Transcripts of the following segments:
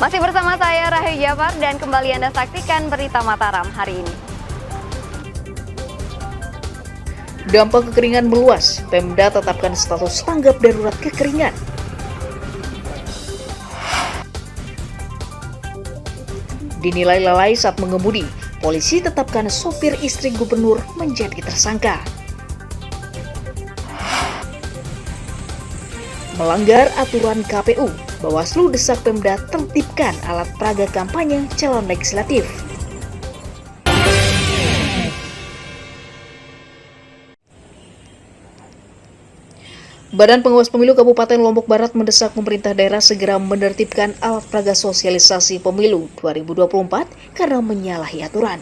Masih bersama saya Rahayu Jafar dan kembali Anda saksikan berita Mataram hari ini. Dampak kekeringan meluas, Pemda tetapkan status tanggap darurat kekeringan. Dinilai lalai saat mengemudi, polisi tetapkan sopir istri gubernur menjadi tersangka. Melanggar aturan KPU, Bawaslu desak Pemda tertibkan alat peraga kampanye calon legislatif. Badan Pengawas Pemilu Kabupaten Lombok Barat mendesak pemerintah daerah segera menertibkan alat peraga sosialisasi pemilu 2024 karena menyalahi aturan.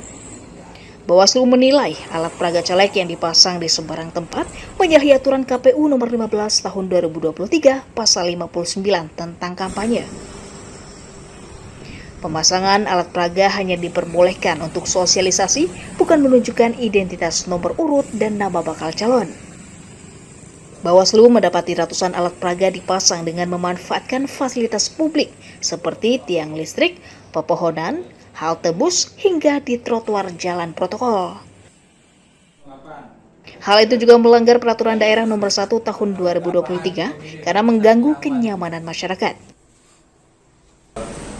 Bawaslu menilai alat peraga caleg yang dipasang di sembarang tempat menyalahi aturan KPU nomor 15 tahun 2023 pasal 59 tentang kampanye. Pemasangan alat peraga hanya diperbolehkan untuk sosialisasi, bukan menunjukkan identitas nomor urut dan nama bakal calon. Bawaslu mendapati ratusan alat peraga dipasang dengan memanfaatkan fasilitas publik seperti tiang listrik, pepohonan, halte bus, hingga di trotoar jalan protokol. Hal itu juga melanggar peraturan daerah nomor 1 tahun 2023 karena mengganggu kenyamanan masyarakat.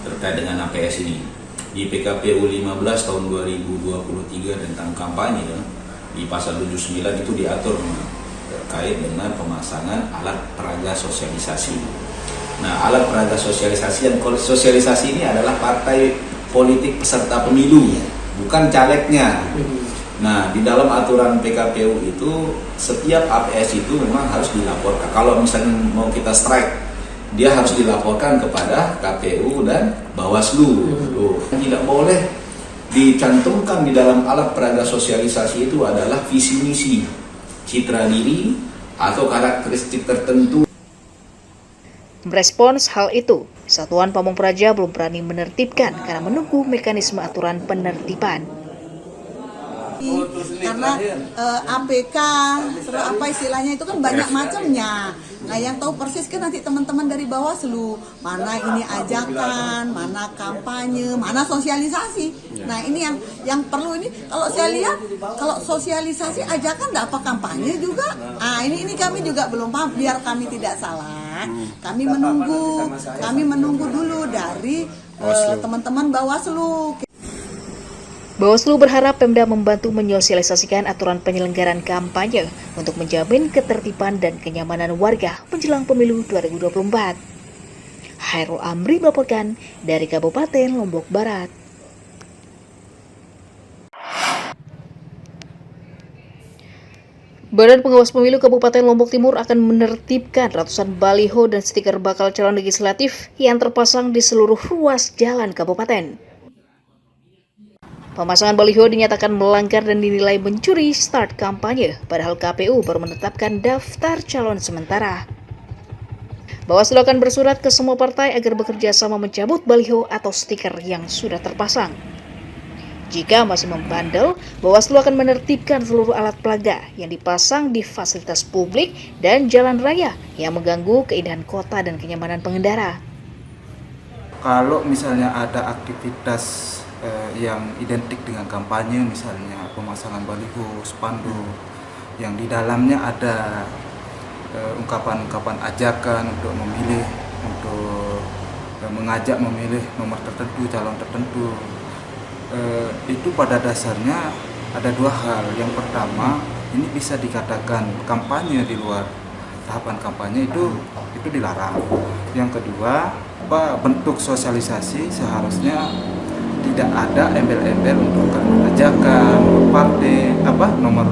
Terkait dengan APS ini, di PKPU 15 tahun 2023 tentang kampanye, di pasal 79 itu diatur terkait dengan pemasangan alat peraga sosialisasi. Nah, alat peraga sosialisasi ini adalah partai politik peserta pemilu, bukan calegnya. Nah, di dalam aturan PKPU itu setiap APS itu memang harus dilaporkan. Kalau misalnya mau kita strike, dia harus dilaporkan kepada KPU dan Bawaslu. Tidak boleh dicantumkan di dalam alat peraga sosialisasi itu adalah visi misi, citra diri, atau karakteristik tertentu. Merespons hal itu, Satuan Pamong Praja belum berani menertibkan karena menunggu mekanisme aturan penertiban. Karena APK, terus apa istilahnya itu kan banyak macamnya. Nah, yang tahu persis kan nanti teman-teman dari Bawaslu, mana ini ajakan, mana kampanye, mana sosialisasi. Nah, ini yang perlu ini. Kalau saya lihat, kalau sosialisasi ajakan enggak apa kampanye juga. Ah, ini kami juga belum paham. Biar kami tidak salah, kami menunggu dulu dari teman-teman Bawaslu. Bawaslu berharap Pemda membantu menyosialisasikan aturan penyelenggaraan kampanye untuk menjamin ketertiban dan kenyamanan warga menjelang pemilu 2024. Hairul Amri melaporkan dari Kabupaten Lombok Barat. Badan Pengawas Pemilu Kabupaten Lombok Timur akan menertibkan ratusan baliho dan stiker bakal calon legislatif yang terpasang di seluruh ruas jalan kabupaten. Pemasangan baliho dinyatakan melanggar dan dinilai mencuri start kampanye, padahal KPU baru menetapkan daftar calon sementara. Bawaslu akan bersurat ke semua partai agar bekerja sama mencabut baliho atau stiker yang sudah terpasang. Jika masih membandel, Bawaslu akan menertibkan seluruh alat peraga yang dipasang di fasilitas publik dan jalan raya yang mengganggu keindahan kota dan kenyamanan pengendara. Kalau misalnya ada aktivitas yang identik dengan kampanye, misalnya pemasangan baliho, spanduk, yang di dalamnya ada ungkapan-ungkapan ajakan untuk memilih, untuk mengajak memilih nomor tertentu, calon tertentu, itu pada dasarnya ada dua hal. Yang pertama, ini bisa dikatakan kampanye di luar tahapan kampanye, itu dilarang. Yang kedua, bentuk sosialisasi seharusnya tidak ada embel-embel untuk ajakan partai, nomor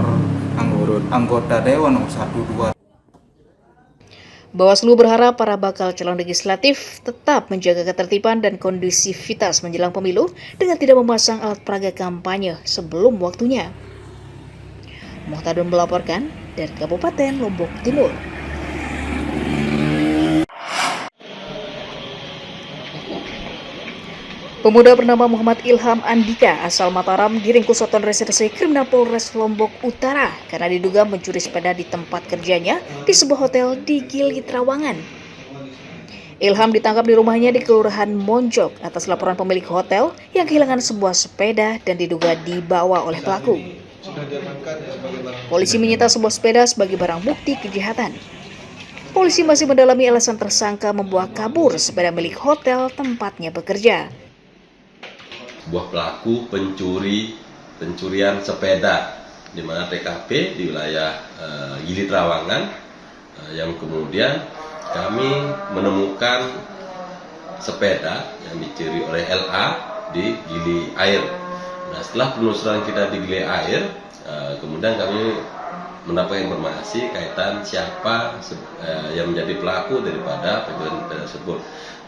anggota dewan nomor 1, 2. Bawaslu berharap para bakal calon legislatif tetap menjaga ketertiban dan kondusivitas menjelang pemilu dengan tidak memasang alat peraga kampanye sebelum waktunya. Muhtadun melaporkan dari Kabupaten Lombok Timur. Pemuda bernama Muhammad Ilham Andika asal Mataram diringkus Satuan Reserse Kriminal Polres Lombok Utara karena diduga mencuri sepeda di tempat kerjanya di sebuah hotel di Gili Trawangan. Ilham ditangkap di rumahnya di Kelurahan Monjok atas laporan pemilik hotel yang kehilangan sebuah sepeda dan diduga dibawa oleh pelaku. Polisi menyita sebuah sepeda sebagai barang bukti kejahatan. Polisi masih mendalami alasan tersangka membawa kabur sepeda milik hotel tempatnya bekerja. Sebuah pelaku pencurian sepeda di mana TKP di wilayah Gili Trawangan, yang kemudian kami menemukan sepeda yang dicuri oleh LA di Gili Air. Nah, setelah penelusuran kita di Gili Air, kemudian kami mendapat informasi kaitan siapa yang menjadi pelaku daripada pencurian sepeda tersebut.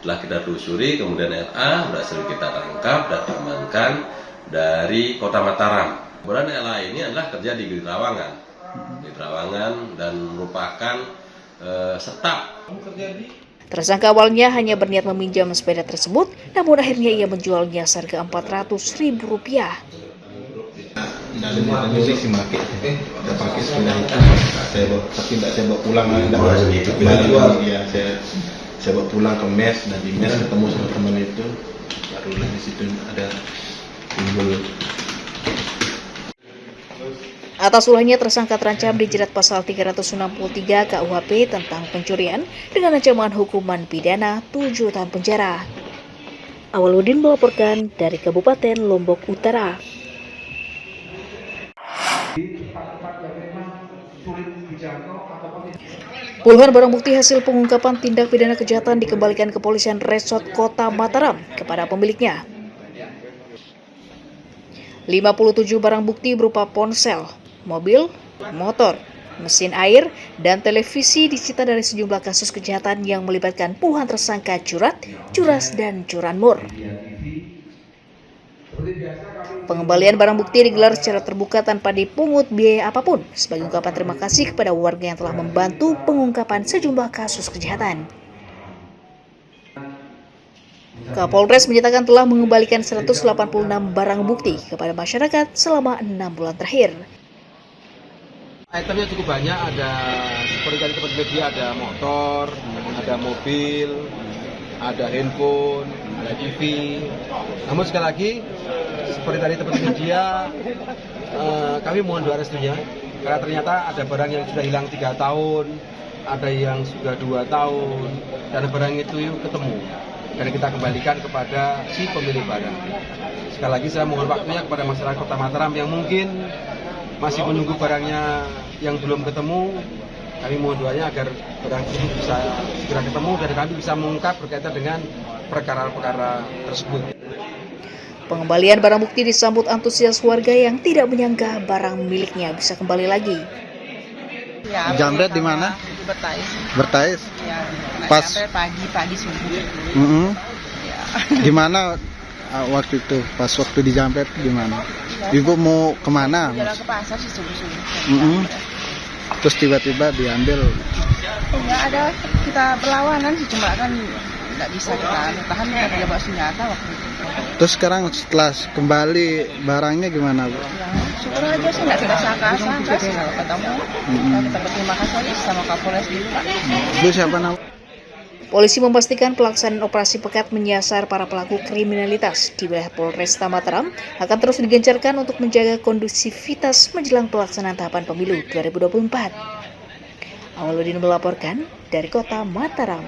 Setelah kita telusuri, kemudian LA berhasil kita tangkap dan amankan dari Kota Mataram. Kemudian LA ini adalah kerja di Gili Trawangan dan merupakan staf. Tersangka awalnya hanya berniat meminjam sepeda tersebut, namun akhirnya ia menjualnya seharga Rp400.000. Udah pakai sepeda itu, tapi tidak saya bawa pulang, saya bawa pulang ke mes, dan di mes ketemu sama teman itu, barulah di situ ada timbul. Atas ulahnya tersangka terancam dijerat pasal 363 KUHP tentang pencurian dengan ancaman hukuman pidana 7 tahun penjara. Awaludin melaporkan dari Kabupaten Lombok Utara. Puluhan barang bukti hasil pengungkapan tindak pidana kejahatan dikembalikan ke Kepolisian Resort Kota Mataram kepada pemiliknya. 57 barang bukti berupa ponsel, mobil, motor, mesin air, dan televisi disita dari sejumlah kasus kejahatan yang melibatkan puluhan tersangka curat, curas, dan curanmor. Pengembalian barang bukti digelar secara terbuka tanpa dipungut biaya apapun sebagai ungkapan terima kasih kepada warga yang telah membantu pengungkapan sejumlah kasus kejahatan. Kapolres menyatakan telah mengembalikan 186 barang bukti kepada masyarakat selama 6 bulan terakhir. Itemnya cukup banyak, ada seperti tadi tempat media, ada motor, ada mobil, ada handphone, ada TV. Namun sekali lagi, seperti tadi tempat media, kami mohon doa restunya, karena ternyata ada barang yang sudah hilang 3 tahun, ada yang sudah 2 tahun, dan barang itu ketemu. Dan kita kembalikan kepada si pemilik barang. Sekali lagi saya mohon waktunya kepada masyarakat Kota Mataram yang mungkin masih menunggu barangnya yang belum ketemu. Kami mohon doanya agar barang itu bisa segera ketemu dan kami bisa mengungkap berkaitan dengan perkara-perkara tersebut. Pengembalian barang bukti disambut antusias warga yang tidak menyangka barang miliknya bisa kembali lagi. Ya, Jamret di mana? Di Bertais. Bertais? Ya, pas pagi subuh. Ya. Gimana waktu itu? Pas waktu di Jamret gimana? Ibu mau kemana? Jalan ke pasar sih subuh-subuh. Terus tiba-tiba diambil. Enggak ada, kita perlawanan sih, cuma kan nggak bisa kita tahan, kita bawa senjata waktu itu. Terus sekarang setelah kembali barangnya gimana, Bu? Ya, syukur aja sih, nggak kita sangka-sangka sih kalau ketemu. Kita berterima kasih aja sama Kapolres dulu, Pak. Bu siapa nama? Polisi memastikan pelaksanaan operasi pekat menyasar para pelaku kriminalitas di wilayah Polresta Mataram akan terus digencarkan untuk menjaga kondusivitas menjelang pelaksanaan tahapan pemilu 2024. Awaludin melaporkan dari Kota Mataram.